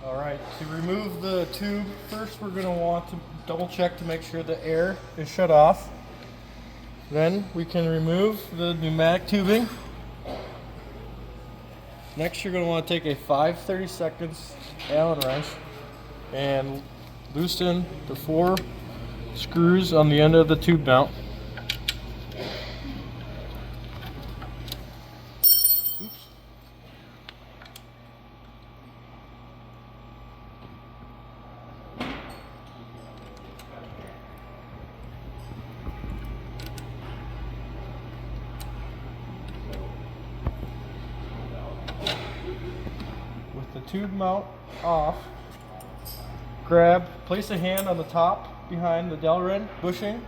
All right, to remove the tube, first we're going to want to double check to make sure the air is shut off. Then we can remove the pneumatic tubing. Next you're going to want to take a 5/32 Allen wrench and loosen the 4 screws on the end of the tube mount. Oops. With the tube mount off, place a hand on the top behind the Delrin bushing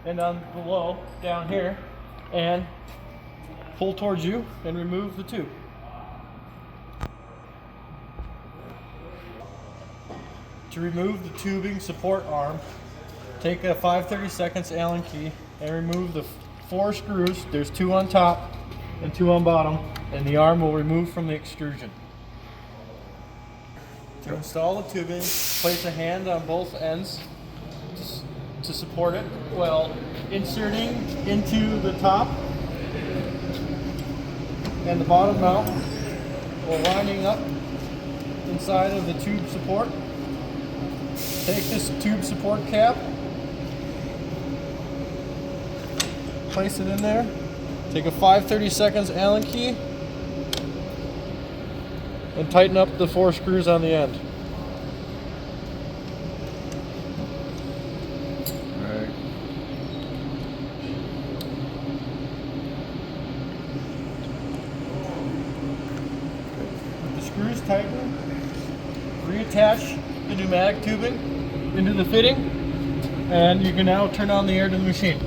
and on below down here and pull towards you and remove the tube. To remove the tubing support arm, take a 5/32 Allen key and remove the 4 screws. There's 2 on top and 2 on bottom, and the arm will remove from the extrusion. To install the tubing, place a hand on both ends to support it while inserting into the top and the bottom mount while lining up inside of the tube support. Take this tube support cap, place it in there, take a 5/32 Allen key, and tighten up the 4 screws on the end. Right. With the screws tightened, reattach the pneumatic tubing into the fitting, and you can now turn on the air to the machine.